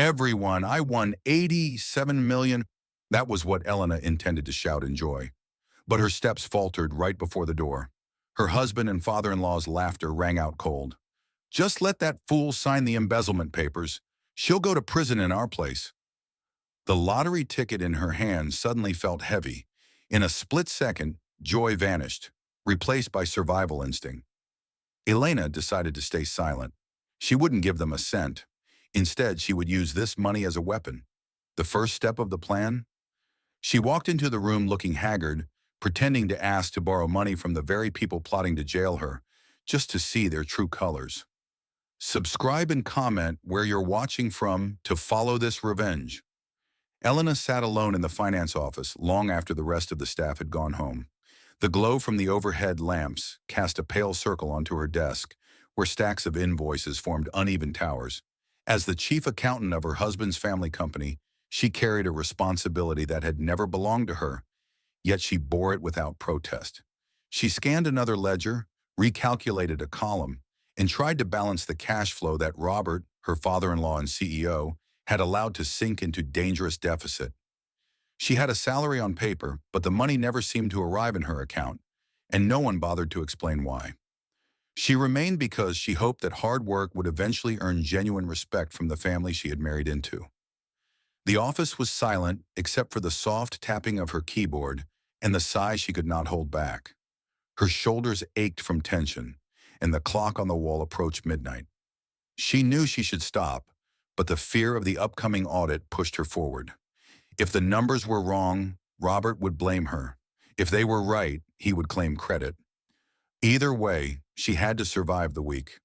Everyone, I won 87 million. That was what Elena intended to shout in joy. But her steps faltered right before the door. Her husband and father-in-law's laughter rang out cold. Just let that fool sign the embezzlement papers. She'll go to prison in our place. The lottery ticket in her hand suddenly felt heavy. In a split second, joy vanished, replaced by survival instinct. Elena decided to stay silent. She wouldn't give them a cent. Instead, she would use this money as a weapon. The first step of the plan? She walked into the room looking haggard, pretending to ask to borrow money from the very people plotting to jail her, just to see their true colors. Subscribe and comment where you're watching from to follow this revenge. Elena sat alone in the finance office long after the rest of the staff had gone home. The glow from the overhead lamps cast a pale circle onto her desk, where stacks of invoices formed uneven towers. As the chief accountant of her husband's family company, she carried a responsibility that had never belonged to her, yet she bore it without protest. She scanned another ledger, recalculated a column, and tried to balance the cash flow that Robert, her father-in-law and CEO, had allowed to sink into dangerous deficit. She had a salary on paper, but the money never seemed to arrive in her account, and no one bothered to explain why. She remained because she hoped that hard work would eventually earn genuine respect from the family she had married into. The office was silent except for the soft tapping of her keyboard and the sigh she could not hold back. Her shoulders ached from tension, and the clock on the wall approached midnight. She knew she should stop, but the fear of the upcoming audit pushed her forward. If the numbers were wrong, Robert would blame her. If they were right, he would claim credit. Either way, she had to survive the week.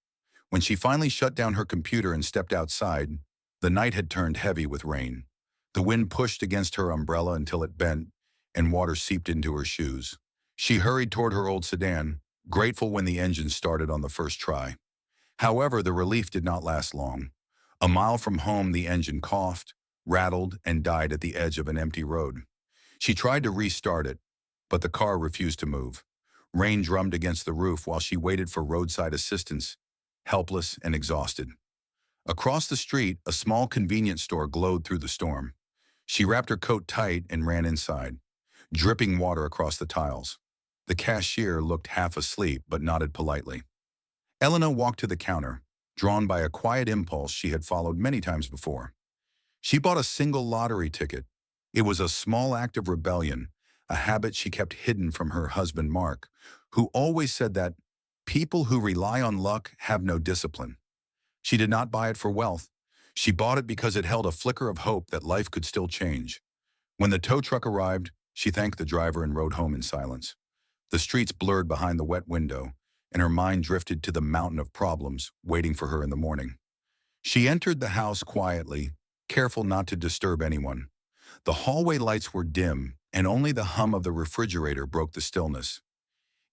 When she finally shut down her computer and stepped outside, the night had turned heavy with rain. The wind pushed against her umbrella until it bent, and water seeped into her shoes. She hurried toward her old sedan, grateful when the engine started on the first try. However, the relief did not last long. A mile from home, the engine coughed, rattled, and died at the edge of an empty road. She tried to restart it, but the car refused to move. Rain drummed against the roof while she waited for roadside assistance, helpless and exhausted. Across the street, a small convenience store glowed through the storm. She wrapped her coat tight and ran inside, dripping water across the tiles. The cashier looked half asleep but nodded politely. Elena walked to the counter, drawn by a quiet impulse she had followed many times before. She bought a single lottery ticket. It was a small act of rebellion, a habit she kept hidden from her husband Mark, who always said that people who rely on luck have no discipline. She did not buy it for wealth. She bought it because it held a flicker of hope that life could still change. When the tow truck arrived, she thanked the driver and rode home in silence. The streets blurred behind the wet window, and her mind drifted to the mountain of problems waiting for her in the morning. She entered the house quietly, careful not to disturb anyone. The hallway lights were dim, and only the hum of the refrigerator broke the stillness.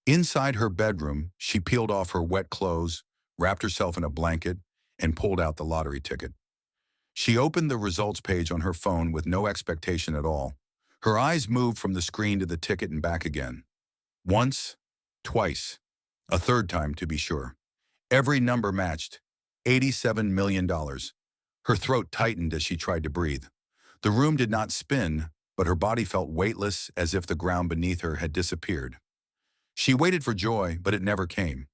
Inside her bedroom, she peeled off her wet clothes, wrapped herself in a blanket, and pulled out the lottery ticket. She opened the results page on her phone with no expectation at all. Her eyes moved from the screen to the ticket and back again. Once, twice, a third time to be sure. Every number matched. $87 million. Her throat tightened as she tried to breathe. The room did not spin, but her body felt weightless as if the ground beneath her had disappeared. She waited for joy, but it never came.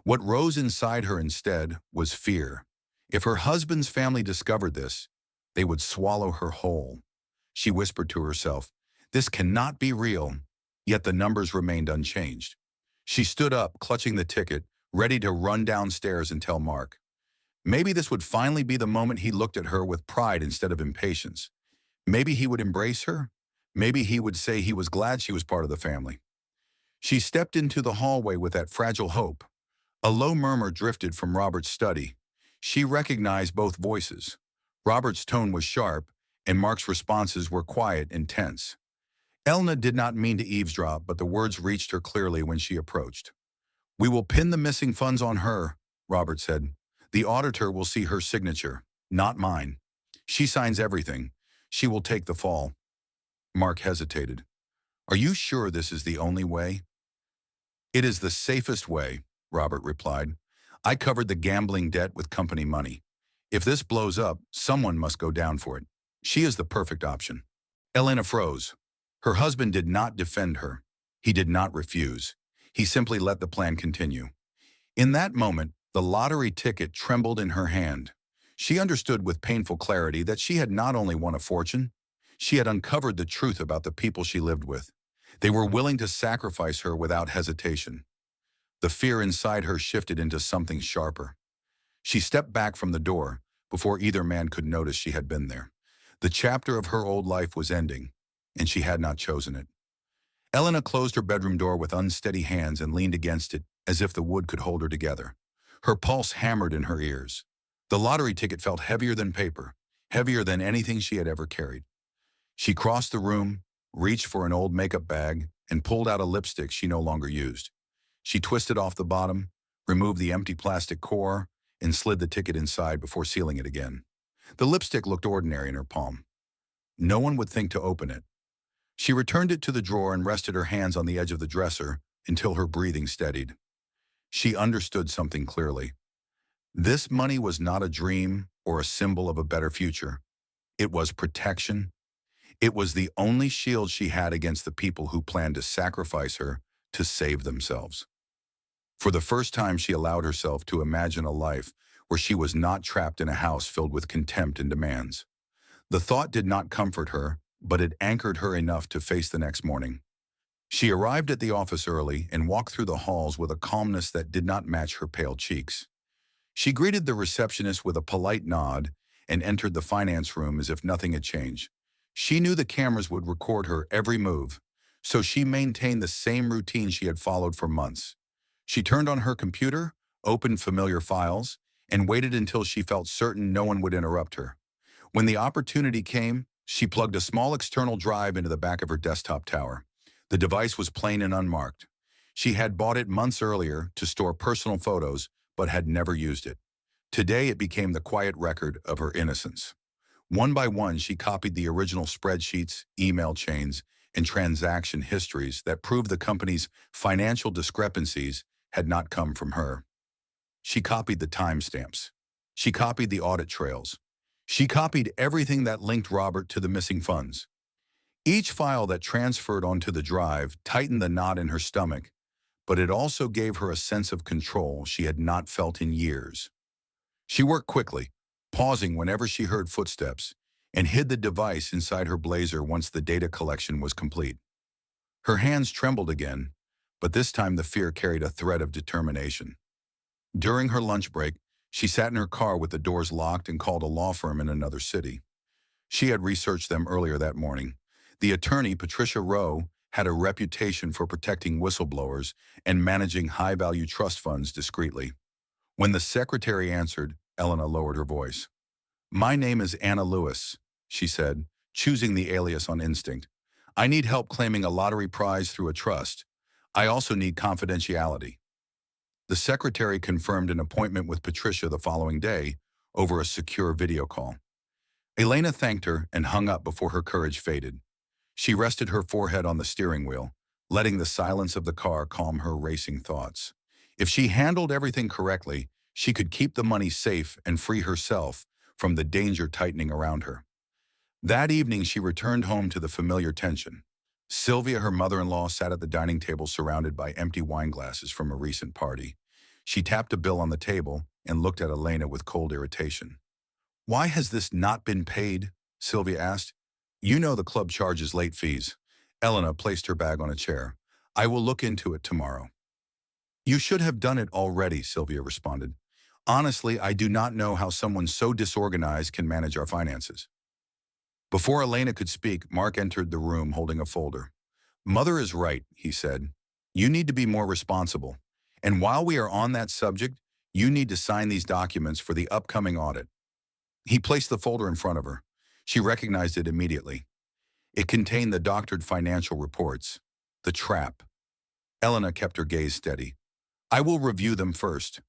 What rose inside her instead was fear. If her husband's family discovered this, they would swallow her whole. She whispered to herself, "This cannot be real," yet the numbers remained unchanged. She stood up, clutching the ticket, ready to run downstairs and tell Mark. Maybe this would finally be the moment he looked at her with pride instead of impatience. Maybe he would embrace her. Maybe he would say he was glad she was part of the family. She stepped into the hallway with that fragile hope. A low murmur drifted from Robert's study. She recognized both voices. Robert's tone was sharp, and Mark's responses were quiet and tense. Elna did not mean to eavesdrop, but the words reached her clearly when she approached. "We will pin the missing funds on her," Robert said. "The auditor will see her signature, not mine. She signs everything. She will take the fall." Mark hesitated. "Are you sure this is the only way?" "It is the safest way," Robert replied. "I covered the gambling debt with company money. If this blows up, someone must go down for it. She is the perfect option. Elena froze. Her husband did not defend her. He did not refuse. He simply let the plan continue. In that moment, the lottery ticket trembled in her hand. She understood with painful clarity that she had not only won a fortune, she had uncovered the truth about the people she lived with. They were willing to sacrifice her without hesitation. The fear inside her shifted into something sharper. She stepped back from the door before either man could notice she had been there. The chapter of her old life was ending, and she had not chosen it. Elena closed her bedroom door with unsteady hands and leaned against it as if the wood could hold her together. Her pulse hammered in her ears. The lottery ticket felt heavier than paper, heavier than anything she had ever carried. She crossed the room, reached for an old makeup bag, and pulled out a lipstick she no longer used. She twisted off the bottom, removed the empty plastic core, and slid the ticket inside before sealing it again. The lipstick looked ordinary in her palm. No one would think to open it. She returned it to the drawer and rested her hands on the edge of the dresser until her breathing steadied. She understood something clearly. This money was not a dream or a symbol of a better future. It was protection. It was the only shield she had against the people who planned to sacrifice her to save themselves. For the first time, she allowed herself to imagine a life where she was not trapped in a house filled with contempt and demands. The thought did not comfort her, but it anchored her enough to face the next morning. She arrived at the office early and walked through the halls with a calmness that did not match her pale cheeks. She greeted the receptionist with a polite nod and entered the finance room as if nothing had changed. She knew the cameras would record her every move, so she maintained the same routine she had followed for months. She turned on her computer, opened familiar files, and waited until she felt certain no one would interrupt her. When the opportunity came, she plugged a small external drive into the back of her desktop tower. The device was plain and unmarked. She had bought it months earlier to store personal photos, but had never used it. Today, it became the quiet record of her innocence. One by one, she copied the original spreadsheets, email chains, and transaction histories that proved the company's financial discrepancies had not come from her. She copied the timestamps. She copied the audit trails. She copied everything that linked Robert to the missing funds. Each file that transferred onto the drive tightened the knot in her stomach, but it also gave her a sense of control she had not felt in years. She worked quickly, pausing whenever she heard footsteps, and hid the device inside her blazer once the data collection was complete. Her hands trembled again, but this time the fear carried a thread of determination. During her lunch break, she sat in her car with the doors locked and called a law firm in another city. She had researched them earlier that morning. The attorney, Patricia Rowe, had a reputation for protecting whistleblowers and managing high-value trust funds discreetly. When the secretary answered, Elena lowered her voice. "My name is Anna Lewis," she said, choosing the alias on instinct. "I need help claiming a lottery prize through a trust. I also need confidentiality." The secretary confirmed an appointment with Patricia the following day over a secure video call. Elena thanked her and hung up before her courage faded. She rested her forehead on the steering wheel, letting the silence of the car calm her racing thoughts. If she handled everything correctly, she could keep the money safe and free herself from the danger tightening around her. That evening, she returned home to the familiar tension. Sylvia, her mother-in-law, sat at the dining table surrounded by empty wine glasses from a recent party. She tapped a bill on the table and looked at Elena with cold irritation. "Why has this not been paid?" Sylvia asked. "You know the club charges late fees." Elena placed her bag on a chair. "I will look into it tomorrow." "You should have done it already," Sylvia responded. "Honestly, I do not know how someone so disorganized can manage our finances." Before Elena could speak, Mark entered the room holding a folder. "Mother is right," he said. "You need to be more responsible. And while we are on that subject, you need to sign these documents for the upcoming audit." He placed the folder in front of her. She recognized it immediately. It contained the doctored financial reports. The trap. Elena kept her gaze steady. "I will review them first."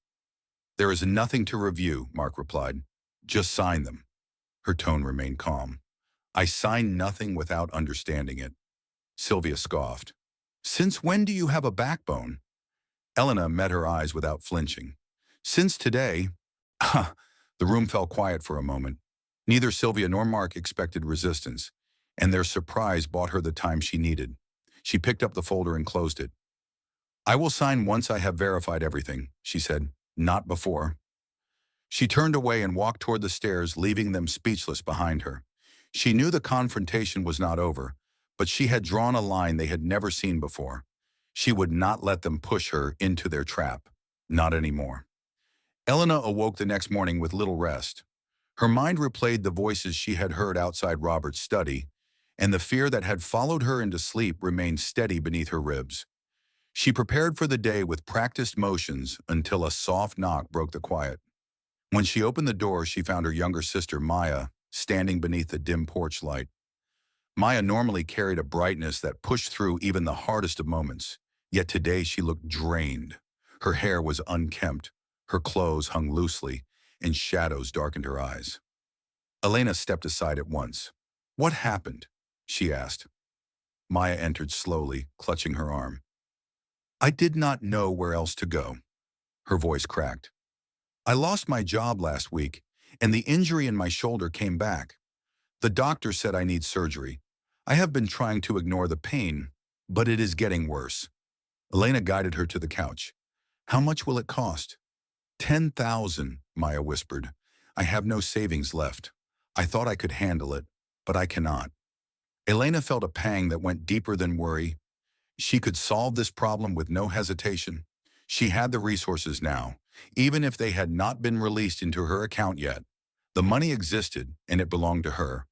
"There is nothing to review," Mark replied. "Just sign them." Her tone remained calm. "I sign nothing without understanding it." Sylvia scoffed. "Since when do you have a backbone?" Elena met her eyes without flinching. "Since today." The room fell quiet for a moment. Neither Sylvia nor Mark expected resistance, and their surprise bought her the time she needed. She picked up the folder and closed it. "I will sign once I have verified everything," she said. "Not before." She turned away and walked toward the stairs, leaving them speechless behind her. She knew the confrontation was not over, but she had drawn a line they had never seen before. She would not let them push her into their trap. Not anymore. Elena awoke the next morning with little rest. Her mind replayed the voices she had heard outside Robert's study, and the fear that had followed her into sleep remained steady beneath her ribs. She prepared for the day with practiced motions until a soft knock broke the quiet. When she opened the door, she found her younger sister, Maya, standing beneath the dim porch light. Maya normally carried a brightness that pushed through even the hardest of moments, yet today she looked drained. Her hair was unkempt, her clothes hung loosely, and shadows darkened her eyes. Elena stepped aside at once. "What happened?" she asked. Maya entered slowly, clutching her arm. "I did not know where else to go." Her voice cracked. "I lost my job last week, and the injury in my shoulder came back. The doctor said I need surgery. I have been trying to ignore the pain, but it is getting worse." Elena guided her to the couch. "How much will it cost?" 10,000, Maya whispered. "I have no savings left. I thought I could handle it, but I cannot." Elena felt a pang that went deeper than worry. She could solve this problem with no hesitation. She had the resources now, even if they had not been released into her account yet. The money existed, and it belonged to her.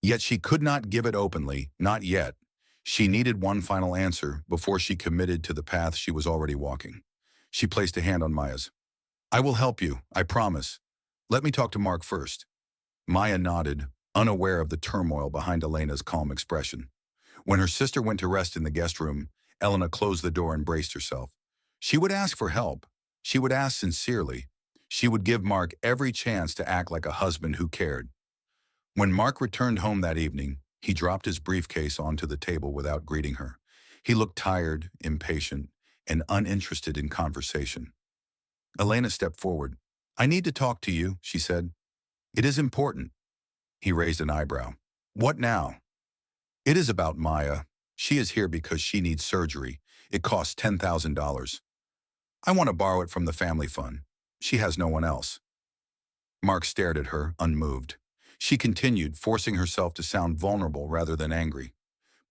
Yet she could not give it openly, not yet. She needed one final answer before she committed to the path she was already walking. She placed a hand on Maya's. "I will help you, I promise. Let me talk to Mark first." Maya nodded, unaware of the turmoil behind Elena's calm expression. When her sister went to rest in the guest room, Elena closed the door and braced herself. She would ask for help. She would ask sincerely. She would give Mark every chance to act like a husband who cared. When Mark returned home that evening, he dropped his briefcase onto the table without greeting her. He looked tired, impatient, and uninterested in conversation. Elena stepped forward. "I need to talk to you," she said. "It is important." He raised an eyebrow. "What now?" "It is about Maya. She is here because she needs surgery. It costs $10,000. I want to borrow it from the family fund. She has no one else." Mark stared at her, unmoved. She continued, forcing herself to sound vulnerable rather than angry.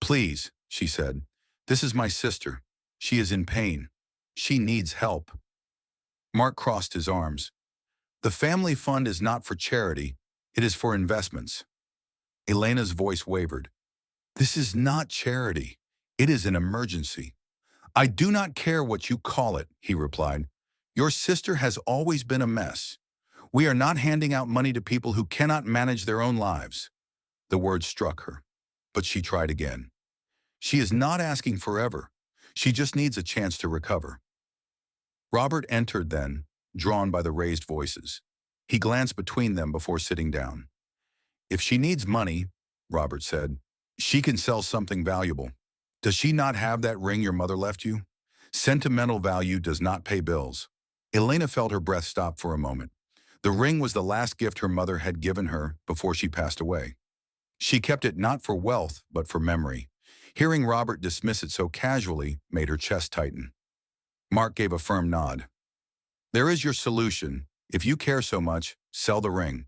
"Please," she said. "This is my sister. She is in pain. She needs help." Mark crossed his arms. "The family fund is not for charity. It is for investments." Elena's voice wavered. "This is not charity. It is an emergency." "I do not care what you call it," he replied. "Your sister has always been a mess. We are not handing out money to people who cannot manage their own lives." The word struck her, but she tried again. "She is not asking forever. She just needs a chance to recover." Robert entered then, drawn by the raised voices. He glanced between them before sitting down. "If she needs money," Robert said, "she can sell something valuable. Does she not have that ring your mother left you? Sentimental value does not pay bills." Elena felt her breath stop for a moment. The ring was the last gift her mother had given her before she passed away. She kept it not for wealth, but for memory. Hearing Robert dismiss it so casually made her chest tighten. Mark gave a firm nod. "There is your solution. If you care so much, sell the ring.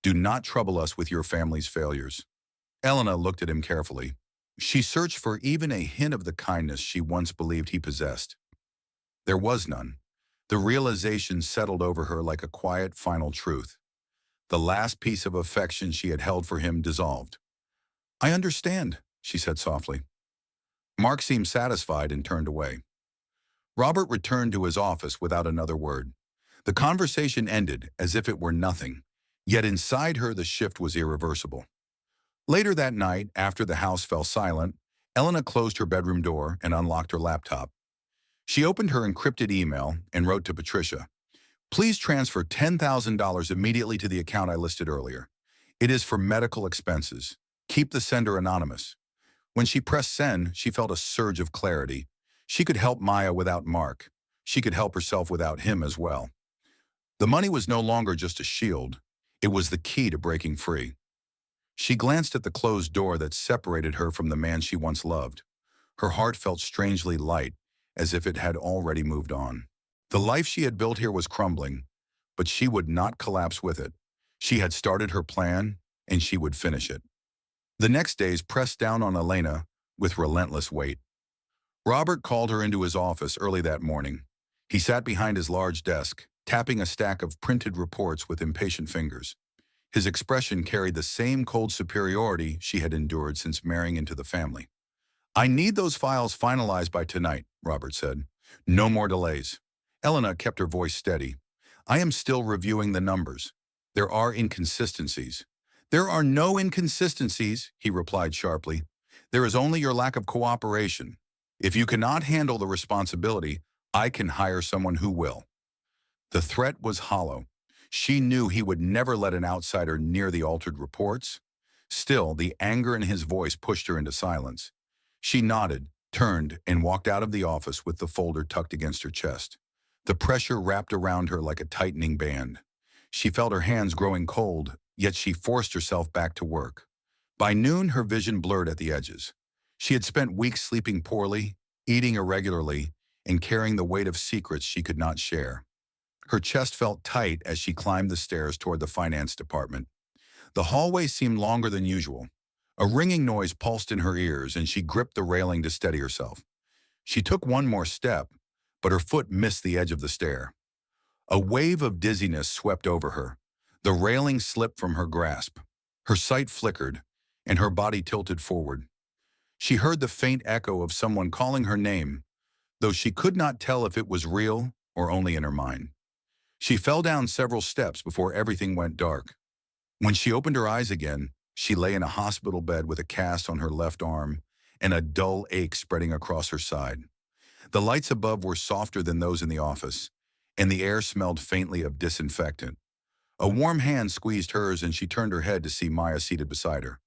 Do not trouble us with your family's failures." Elena looked at him carefully. She searched for even a hint of the kindness she once believed he possessed. There was none. The realization settled over her like a quiet, final truth. The last piece of affection she had held for him dissolved. "I understand," she said softly. Mark seemed satisfied and turned away. Robert returned to his office without another word. The conversation ended as if it were nothing, yet inside her the shift was irreversible. Later that night, after the house fell silent, Elena closed her bedroom door and unlocked her laptop. She opened her encrypted email and wrote to Patricia, "Please transfer $10,000 immediately to the account I listed earlier. It is for medical expenses. Keep the sender anonymous." When she pressed send, she felt a surge of clarity. She could help Maya without Mark. She could help herself without him as well. The money was no longer just a shield. It was the key to breaking free. She glanced at the closed door that separated her from the man she once loved. Her heart felt strangely light, as if it had already moved on. The life she had built here was crumbling, but she would not collapse with it. She had started her plan, and she would finish it. The next days pressed down on Elena with relentless weight. Robert called her into his office early that morning. He sat behind his large desk, tapping a stack of printed reports with impatient fingers. His expression carried the same cold superiority she had endured since marrying into the family. "I need those files finalized by tonight," Robert said. "No more delays." Elena kept her voice steady. "I am still reviewing the numbers. There are inconsistencies." "There are no inconsistencies," he replied sharply. "There is only your lack of cooperation. If you cannot handle the responsibility, I can hire someone who will." The threat was hollow. She knew he would never let an outsider near the altered reports. Still, the anger in his voice pushed her into silence. She nodded, turned, and walked out of the office with the folder tucked against her chest. The pressure wrapped around her like a tightening band. She felt her hands growing cold, yet she forced herself back to work. By noon, her vision blurred at the edges. She had spent weeks sleeping poorly, eating irregularly, and carrying the weight of secrets she could not share. Her chest felt tight as she climbed the stairs toward the finance department. The hallway seemed longer than usual. A ringing noise pulsed in her ears, and she gripped the railing to steady herself. She took one more step, but her foot missed the edge of the stair. A wave of dizziness swept over her. The railing slipped from her grasp. Her sight flickered, and her body tilted forward. She heard the faint echo of someone calling her name, though she could not tell if it was real or only in her mind. She fell down several steps before everything went dark. When she opened her eyes again, she lay in a hospital bed with a cast on her left arm and a dull ache spreading across her side. The lights above were softer than those in the office, and the air smelled faintly of disinfectant. A warm hand squeezed hers, and she turned her head to see Maya seated beside her.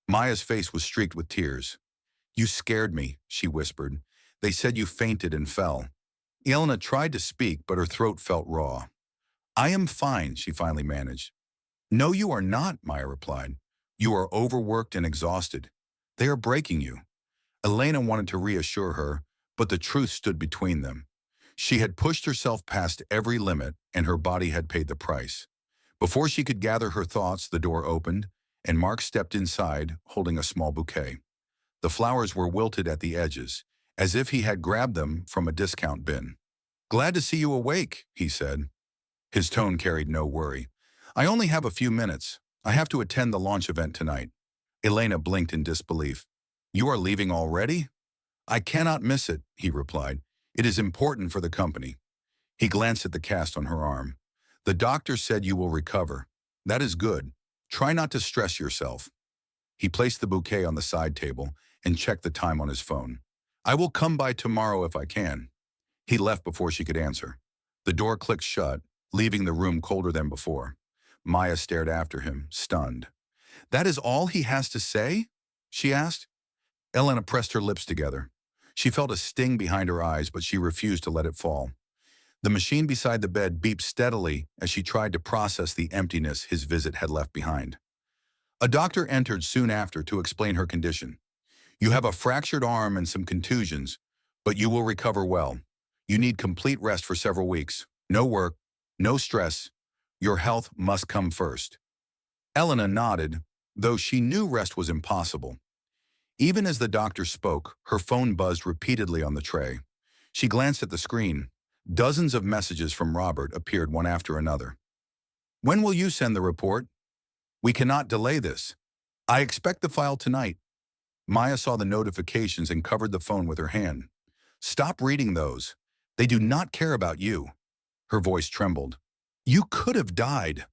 Maya's face was streaked with tears. "You scared me," she whispered. "They said you fainted and fell." Elena tried to speak, but her throat felt raw. "I am fine," she finally managed. "No, you are not," Maya replied. "You are overworked and exhausted. They are breaking you." Elena wanted to reassure her, but the truth stood between them. She had pushed herself past every limit, and her body had paid the price. Before she could gather her thoughts, the door opened, and Mark stepped inside, holding a small bouquet. The flowers were wilted at the edges, as if he had grabbed them from a discount bin. "Glad to see you awake," he said. His tone carried no worry. "I only have a few minutes. I have to attend the launch event tonight." Elena blinked in disbelief. "You are leaving already?" "I cannot miss it," he replied. "It is important for the company." He glanced at the cast on her arm. "The doctor said you will recover. That is good. Try not to stress yourself." He placed the bouquet on the side table and checked the time on his phone. "I will come by tomorrow if I can." He left before she could answer. The door clicked shut, leaving the room colder than before. Maya stared after him, stunned. "That is all he has to say?" she asked. Elena pressed her lips together. She felt a sting behind her eyes, but she refused to let it fall. The machine beside the bed beeped steadily as she tried to process the emptiness his visit had left behind. A doctor entered soon after to explain her condition. "You have a fractured arm and some contusions, but you will recover well. You need complete rest for several weeks. No work, no stress. Your health must come first." Elena nodded, though she knew rest was impossible. Even as the doctor spoke, her phone buzzed repeatedly on the tray. She glanced at the screen. Dozens of messages from Robert appeared one after another. "When will you send the report? We cannot delay this. I expect the file tonight." Maya saw the notifications and covered the phone with her hand. "Stop reading those. They do not care about you." Her voice trembled. "You could have died."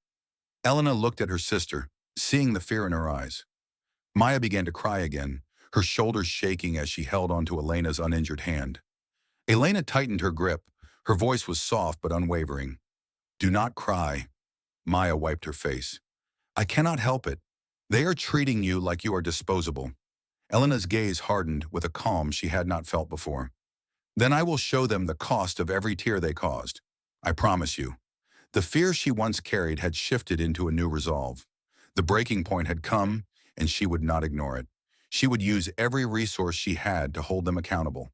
Elena looked at her sister, seeing the fear in her eyes. Maya began to cry again, her shoulders shaking as she held onto Elena's uninjured hand. Elena tightened her grip. Her voice was soft but unwavering. "Do not cry." Maya wiped her face. "I cannot help it. They are treating you like you are disposable." Elena's gaze hardened with a calm she had not felt before. "Then I will show them the cost of every tear they caused. I promise you." The fear she once carried had shifted into a new resolve. The breaking point had come, and she would not ignore it. She would use every resource she had to hold them accountable.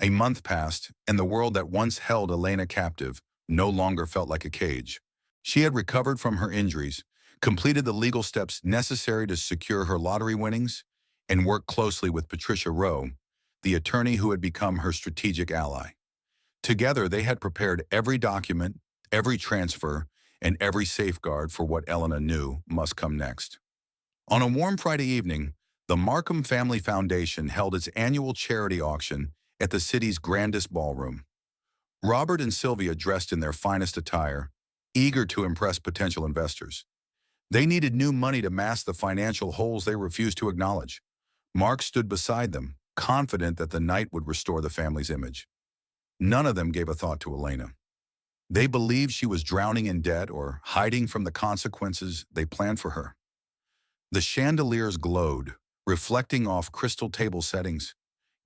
A month passed, and the world that once held Elena captive no longer felt like a cage. She had recovered from her injuries, completed the legal steps necessary to secure her lottery winnings, and worked closely with Patricia Rowe, the attorney who had become her strategic ally. Together, they had prepared every document, every transfer, and every safeguard for what Elena knew must come next. On a warm Friday evening, the Markham Family Foundation held its annual charity auction at the city's grandest ballroom. Robert and Sylvia dressed in their finest attire, eager to impress potential investors. They needed new money to mask the financial holes they refused to acknowledge. Mark stood beside them, confident that the night would restore the family's image. None of them gave a thought to Elena. They believed she was drowning in debt or hiding from the consequences they planned for her. The chandeliers glowed, reflecting off crystal table settings.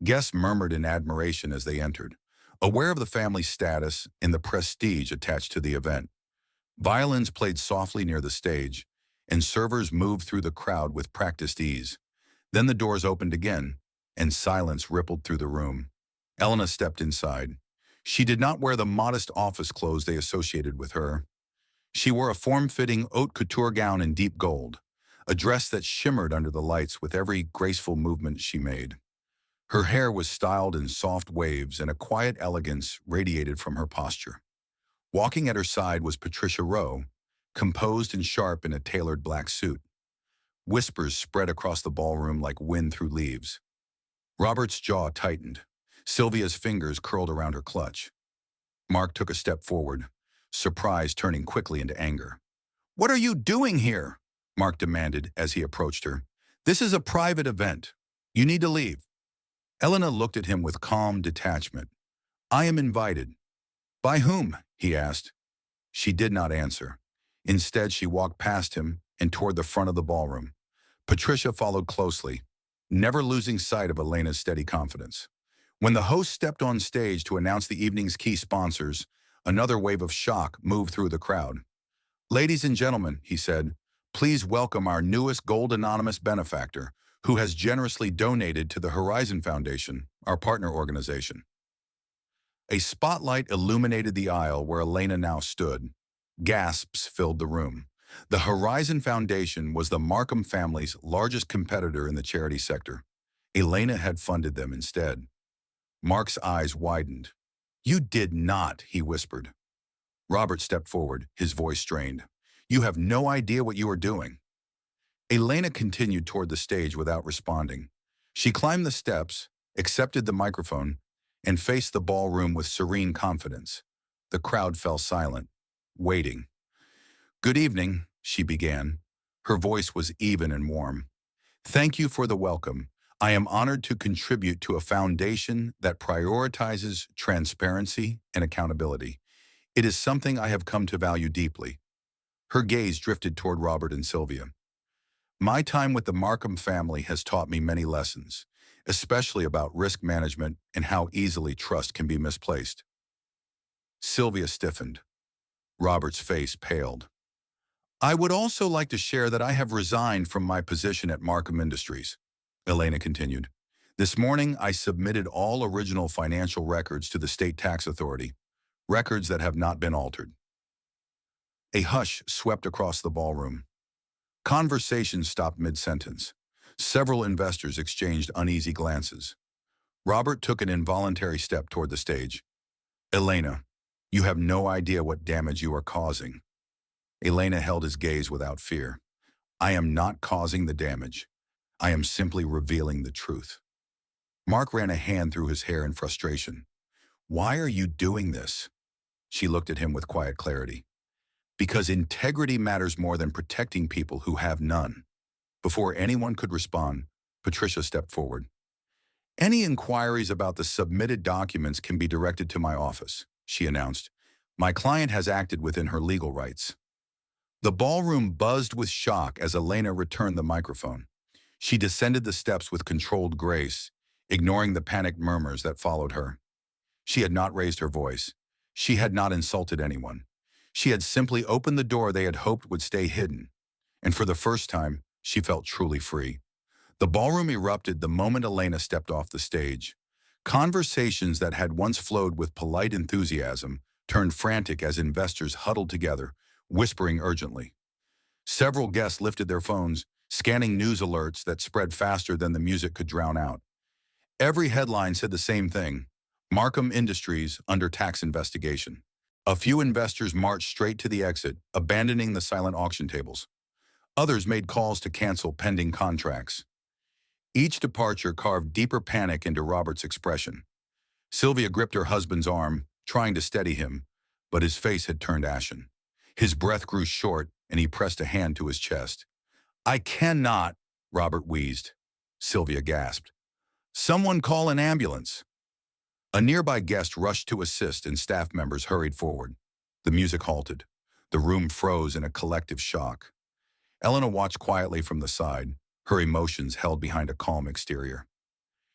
Guests murmured in admiration as they entered, aware of the family's status and the prestige attached to the event. Violins played softly near the stage, and servers moved through the crowd with practiced ease. Then the doors opened again, and silence rippled through the room. Elena stepped inside. She did not wear the modest office clothes they associated with her. She wore a form-fitting haute couture gown in deep gold, a dress that shimmered under the lights with every graceful movement she made. Her hair was styled in soft waves, and a quiet elegance radiated from her posture. Walking at her side was Patricia Rowe, composed and sharp in a tailored black suit. Whispers spread across the ballroom like wind through leaves. Robert's jaw tightened. Sylvia's fingers curled around her clutch. Mark took a step forward, surprise turning quickly into anger. "What are you doing here?" Mark demanded as he approached her. "This is a private event. You need to leave." Elena looked at him with calm detachment. "I am invited." "By whom?" he asked. She did not answer. Instead, she walked past him and toward the front of the ballroom. Patricia followed closely, never losing sight of Elena's steady confidence. When the host stepped on stage to announce the evening's key sponsors, another wave of shock moved through the crowd. "Ladies and gentlemen," he said, "please welcome our newest Gold Anonymous benefactor, who has generously donated to the Horizon Foundation, our partner organization." A spotlight illuminated the aisle where Elena now stood. Gasps filled the room. The Horizon Foundation was the Markham family's largest competitor in the charity sector. Elena had funded them instead. Mark's eyes widened. "You did not," he whispered. Robert stepped forward, his voice strained. "You have no idea what you are doing." Elena continued toward the stage without responding. She climbed the steps, accepted the microphone, and faced the ballroom with serene confidence. The crowd fell silent, waiting. "Good evening," she began. Her voice was even and warm. "Thank you for the welcome. I am honored to contribute to a foundation that prioritizes transparency and accountability. It is something I have come to value deeply." Her gaze drifted toward Robert and Sylvia. "My time with the Markham family has taught me many lessons, especially about risk management and how easily trust can be misplaced." Sylvia stiffened. Robert's face paled. "I would also like to share that I have resigned from my position at Markham Industries," Elena continued. "This morning, I submitted all original financial records to the state tax authority, records that have not been altered." A hush swept across the ballroom. Conversation stopped mid-sentence. Several investors exchanged uneasy glances. Robert took an involuntary step toward the stage. "Elena, you have no idea what damage you are causing." Elena held his gaze without fear. "I am not causing the damage. I am simply revealing the truth." Mark ran a hand through his hair in frustration. "Why are you doing this?" She looked at him with quiet clarity. "Because integrity matters more than protecting people who have none." Before anyone could respond, Patricia stepped forward. "Any inquiries about the submitted documents can be directed to my office," she announced. "My client has acted within her legal rights." The ballroom buzzed with shock as Elena returned the microphone. She descended the steps with controlled grace, ignoring the panicked murmurs that followed her. She had not raised her voice. She had not insulted anyone. She had simply opened the door they had hoped would stay hidden, and for the first time, she felt truly free. The ballroom erupted the moment Elena stepped off the stage. Conversations that had once flowed with polite enthusiasm turned frantic as investors huddled together, whispering urgently. Several guests lifted their phones, scanning news alerts that spread faster than the music could drown out. Every headline said the same thing: Markham Industries under tax investigation. A few investors marched straight to the exit, abandoning the silent auction tables. Others made calls to cancel pending contracts. Each departure carved deeper panic into Robert's expression. Sylvia gripped her husband's arm, trying to steady him, but his face had turned ashen. His breath grew short, and he pressed a hand to his chest. "I cannot," Robert wheezed. Sylvia gasped. "Someone call an ambulance." A nearby guest rushed to assist, and staff members hurried forward. The music halted. The room froze in a collective shock. Elena watched quietly from the side, her emotions held behind a calm exterior.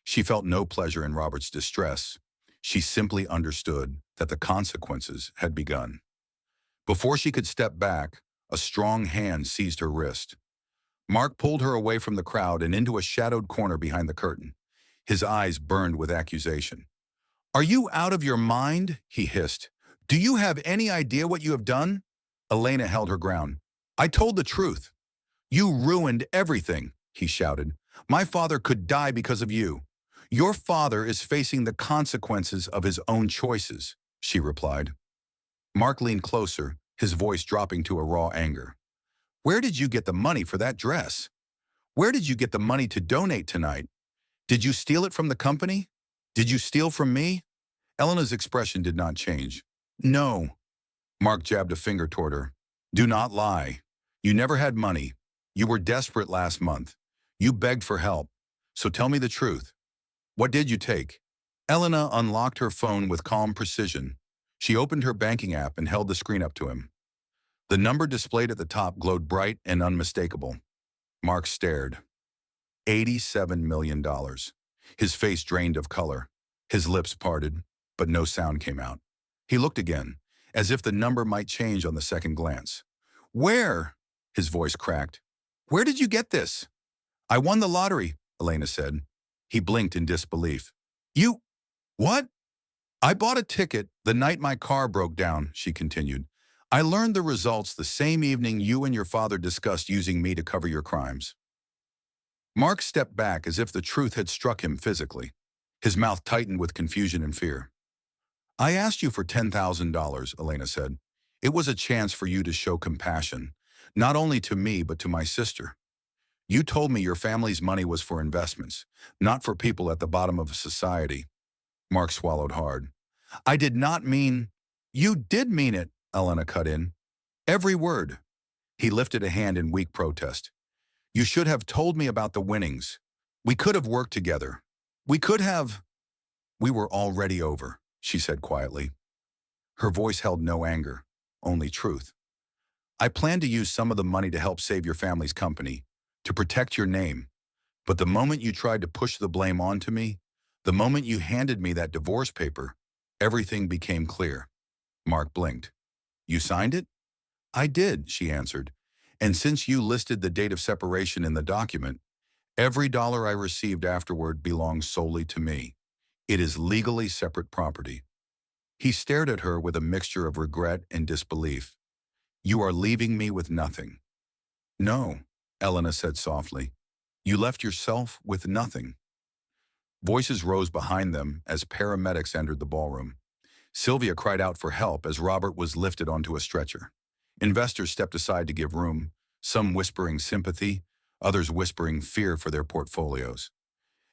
She felt no pleasure in Robert's distress. She simply understood that the consequences had begun. Before she could step back, a strong hand seized her wrist. Mark pulled her away from the crowd and into a shadowed corner behind the curtain. His eyes burned with accusation. "Are you out of your mind?" he hissed. "Do you have any idea what you have done?" Elena held her ground. "I told the truth." "You ruined everything," he shouted. "My father could die because of you." "Your father is facing the consequences of his own choices," she replied. Mark leaned closer, his voice dropping to a raw anger. "Where did you get the money for that dress? Where did you get the money to donate tonight? Did you steal it from the company? Did you steal from me?" Elena's expression did not change. "No." Mark jabbed a finger toward her. "Do not lie. You never had money. You were desperate last month. You begged for help. So tell me the truth. What did you take?" Elena unlocked her phone with calm precision. She opened her banking app and held the screen up to him. The number displayed at the top glowed bright and unmistakable. Mark stared. $87 million. His face drained of color. His lips parted, but no sound came out. He looked again, as if the number might change on the second glance. "Where?" His voice cracked. "Where did you get this?" "I won the lottery," Elena said. He blinked in disbelief. "You... what?" "I bought a ticket the night my car broke down," she continued. "I learned the results the same evening you and your father discussed using me to cover your crimes." Mark stepped back as if the truth had struck him physically. His mouth tightened with confusion and fear. "I asked you for $10,000, Elena said. "It was a chance for you to show compassion, not only to me but to my sister. You told me your family's money was for investments, not for people at the bottom of society." Mark swallowed hard. "I did not mean—" "You did mean it," Elena cut in. "Every word." He lifted a hand in weak protest. "You should have told me about the winnings. We could have worked together. We could have—" "We were already over," she said quietly. Her voice held no anger, only truth. "I planned to use some of the money to help save your family's company, to protect your name. But the moment you tried to push the blame onto me, the moment you handed me that divorce paper, everything became clear." Mark blinked. "You signed it?" "I did," she answered. "And since you listed the date of separation in the document, every dollar I received afterward belongs solely to me. It is legally separate property." He stared at her with a mixture of regret and disbelief. "You are leaving me with nothing." "No," Elena said softly. "You left yourself with nothing." Voices rose behind them as paramedics entered the ballroom. Sylvia cried out for help as Robert was lifted onto a stretcher. Investors stepped aside to give room, some whispering sympathy, others whispering fear for their portfolios.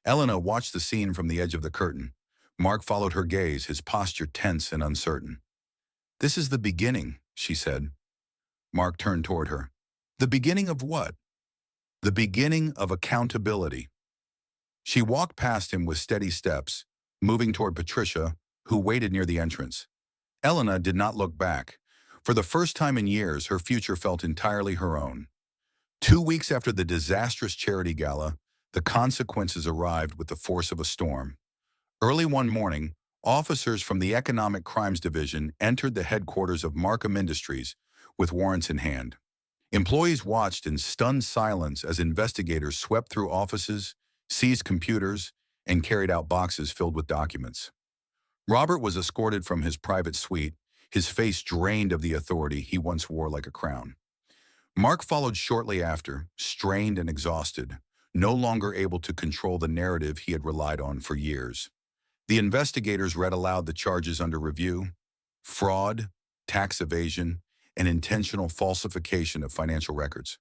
Elena watched the scene from the edge of the curtain. Mark followed her gaze, his posture tense and uncertain. "This is the beginning," she said. Mark turned toward her. "The beginning of what?" "The beginning of accountability." She walked past him with steady steps, moving toward Patricia, who waited near the entrance. Elena did not look back. For the first time in years, her future felt entirely her own. 2 weeks after the disastrous charity gala, the consequences arrived with the force of a storm. Early one morning, Officers from the Economic Crimes Division entered the headquarters of Markham Industries with warrants in hand. Employees watched in stunned silence as investigators swept through offices, seized computers, and carried out boxes filled with documents. Robert was escorted from his private suite, his face drained of the authority he once wore like a crown. Mark followed shortly after, strained and exhausted, no longer able to control the narrative he had relied on for years. The investigators read aloud the charges under review: fraud, tax evasion, and intentional falsification of financial records.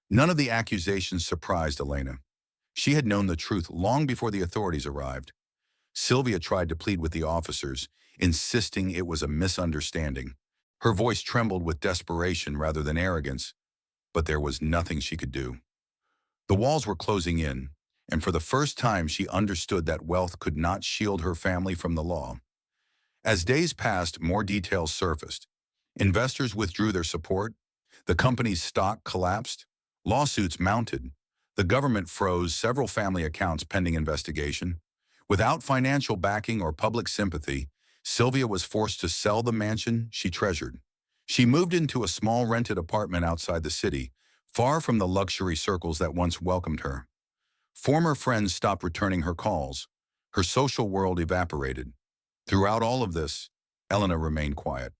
None of the accusations surprised Elena. She had known the truth long before the authorities arrived. Sylvia tried to plead with the officers, insisting it was a misunderstanding. Her voice trembled with desperation rather than arrogance, but there was nothing she could do. The walls were closing in, and for the first time she understood that wealth could not shield her family from the law. As days passed, more details surfaced. Investors withdrew their support, the company's stock collapsed, lawsuits mounted, the government froze several family accounts pending investigation. Without financial backing or public sympathy, Sylvia was forced to sell the mansion she treasured. She moved into a small rented apartment outside the city, far from the luxury circles that once welcomed her. Former friends stopped returning her calls. Her social world evaporated. Throughout all of this, Elena remained quiet.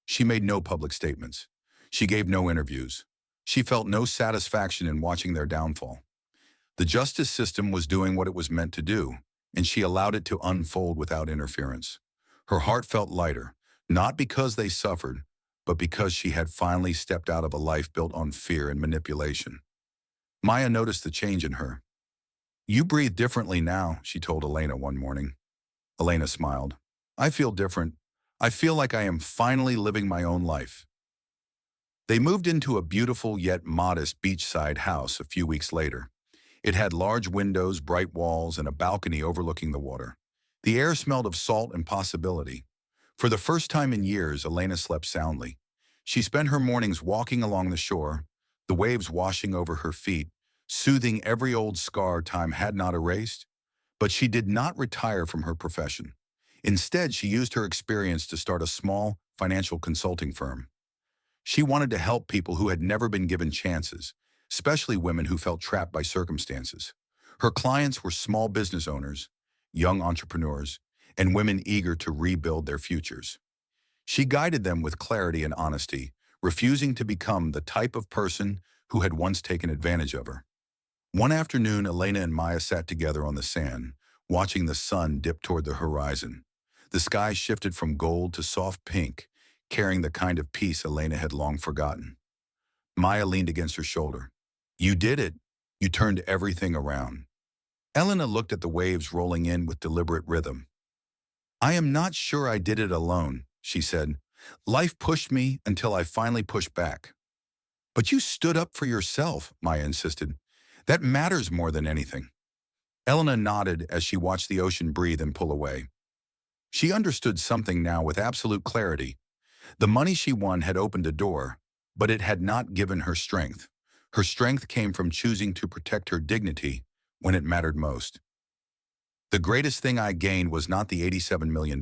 She made no public statements. She gave no interviews. She felt no satisfaction in watching their downfall. The justice system was doing what it was meant to do, and she allowed it to unfold without interference. Her heart felt lighter, not because they suffered, but because she had finally stepped out of a life built on fear and manipulation. Maya noticed the change in her. "You breathe differently now," she told Elena one morning. Elena smiled. "I feel different. I feel like I am finally living my own life." They moved into a beautiful yet modest beachside house a few weeks later. It had large windows, bright walls, and a balcony overlooking the water. The air smelled of salt and possibility. For the first time in years, Elena slept soundly. She spent her mornings walking along the shore, the waves washing over her feet, soothing every old scar time had not erased. But she did not retire from her profession. Instead, she used her experience to start a small financial consulting firm. She wanted to help people who had never been given chances, especially women who felt trapped by circumstances. Her clients were small business owners, young entrepreneurs, and women eager to rebuild their futures. She guided them with clarity and honesty, refusing to become the type of person who had once taken advantage of her. One afternoon, Elena and Maya sat together on the sand, watching the sun dip toward the horizon. The sky shifted from gold to soft pink, carrying the kind of peace Elena had long forgotten. Maya leaned against her shoulder. "You did it. You turned everything around." Elena looked at the waves rolling in with deliberate rhythm. "I am not sure I did it alone," she said. "Life pushed me until I finally pushed back." "But you stood up for yourself," Maya insisted. "That matters more than anything." Elena nodded as she watched the ocean breathe and pull away. She understood something now with absolute clarity. The money she won had opened a door, but it had not given her strength. Her strength came from choosing to protect her dignity when it mattered most. "The greatest thing I gained was not the $87 million,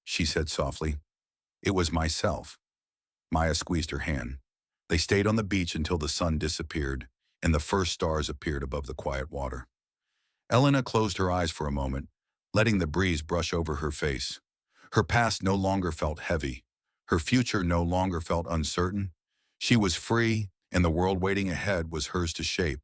she said softly. "It was myself." Maya squeezed her hand. They stayed on the beach until the sun disappeared and the first stars appeared above the quiet water. Elena closed her eyes for a moment, letting the breeze brush over her face. Her past no longer felt heavy. Her future no longer felt uncertain. She was free, and the world waiting ahead was hers to shape.